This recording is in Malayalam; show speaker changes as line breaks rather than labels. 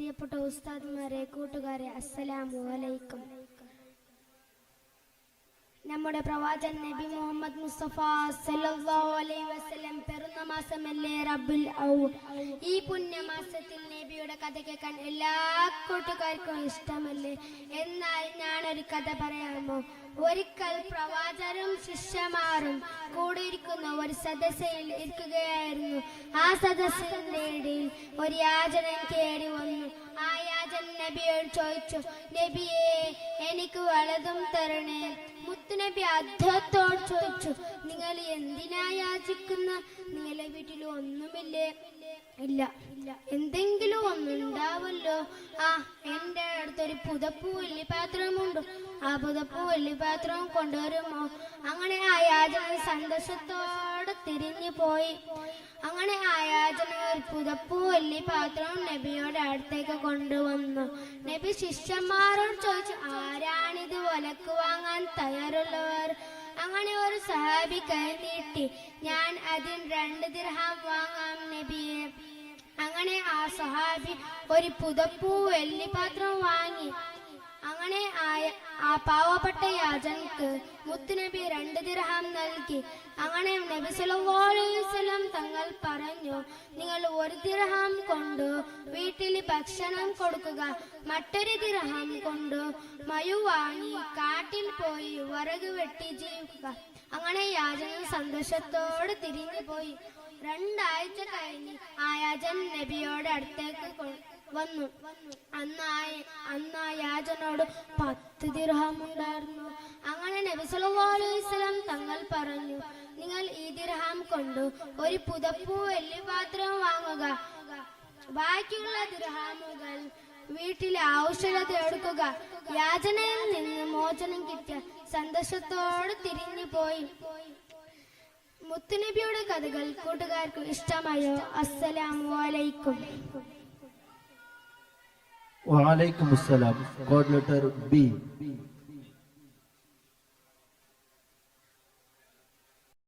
പ്രിയപ്പെട്ട ഉസ്താദ്മാരെ, കൂട്ടുകാരെ, അസ്സലാമു അലൈക്കും. നമ്മുടെ പ്രവാചകൻ നബി മുഹമ്മദ് മുസ്തഫ സല്ലല്ലാഹു അലൈഹി വസല്ലം പിറന്ന മാസമല്ലേ റബ്ബുൽ അവ്വൽ. ഈ പുണ്യമാസത്തിൽ നബിയുടെ കഥ കേൾക്കാൻ എല്ലാ കൂട്ടുകാർക്കും ഇഷ്ടമല്ലേ? എന്നാൽ ഞാനൊരു കഥ പറയാമോ? ഒരിക്കൽ പ്രവാചകരും ശിഷ്യന്മാരും കൂടിയിരിക്കുന്ന ഒരു സദസ്സിൽ ഇരിക്കുകയായിരുന്നു. ആ സദസ്സിന്റെ ഇടയിൽ ഒരു യാചകൻ കയറി വന്നു. ആ യാചകൻ നബിയോട് ചോദിച്ചു, നബിയെ, എനിക്ക് വലതും തരണേ. മുത്തുനബി അദ്ദേഹത്തോട് ചോദിച്ചു, നിങ്ങൾ എന്തിനാ യാചിക്കുന്ന? നിങ്ങളെ വീട്ടിൽ ഒന്നുമില്ലേ? ഇല്ല. എന്തെങ്കിലും ഒന്നുണ്ടാവല്ലോ. എന്റെ അടുത്തൊരു പുതപ്പൂ വലിയ പാത്രമുണ്ട്. ആ പുതപ്പൂ വലിയ പാത്രവും കൊണ്ടുവരുമോ? അങ്ങനെ ആ യാചകൻ സന്തോഷത്തോടെ തിരിഞ്ഞു പോയി. അങ്ങനെ ആ യാചകൻ ഒരു പുതപ്പൂ വലിയ പാത്രവും നബിയോടെ അടുത്തേക്ക് കൊണ്ടുവന്നു. നബി ശിഷ്യന്മാരോട് ചോദിച്ചു, ആരാണിത് വിലക്ക് വാങ്ങാൻ തയ്യാറുള്ളവർ? അങ്ങനെ ഒരു സഹാബി കൈ നീട്ടി, ഞാൻ അതിന് 2 ദിർഹം വാങ്ങാം നബിയെ. അങ്ങനെ ആ സഹാബി ഒരു പുതപ്പൂ വെള്ളി പാത്രം വാങ്ങി. അങ്ങനെ ആ പാവപ്പെട്ട യാചകർക്ക് മുത്തുനബി 2 ദിർഹം നൽകി. അങ്ങനെ നബി സല്ലല്ലാഹു അലൈഹി വസല്ലം തങ്ങൾ പറഞ്ഞു, നിങ്ങൾ 1 ദിർഹം കൊണ്ട് വീട്ടിൽ ഭക്ഷണം കൊടുക്കുക, മറ്റൊരു ദിർഹം കൊണ്ട് മയു വാങ്ങി കാട്ടിൽ പോയി വിറക് വെട്ടി ജീവിക്കുക. അങ്ങനെ യാചകൻ സന്തോഷത്തോടെ തിരിഞ്ഞു പോയി. 2 ആഴ്ച കഴിഞ്ഞ് ആ യാചകൻ നബിയോട് അടുത്തേക്ക് വന്നു. അന്ന് ആ യാചകനോട് 10 ദിർഹം ഉണ്ടായിരുന്നു. അങ്ങനെ നബി സല്ലല്ലാഹു അലൈഹി വസല്ലം തങ്ങൾ പറഞ്ഞു, നിങ്ങൾ ഈ ദിർഹം കൊണ്ട് ഒരു പുതപ്പൂ വലിയ പാത്രം വാങ്ങുക, ബാക്കിയുള്ള ദിർഹമുകൾ വീട്ടിലെ ഔഷധം എടുക്കുക. യാചനയിൽ നിന്ന് മോചനം കിട്ടിയ സന്തോഷത്തോടെ തിരിഞ്ഞു പോയി. മുത്തുനബിയുടെ കഥകൾ കൂട്ടുകാർക്ക് ഇഷ്ടമായോ? അസ്സലാമു അലൈക്കും.
വഅലൈക്കും അസ്സലാം. Code letter B.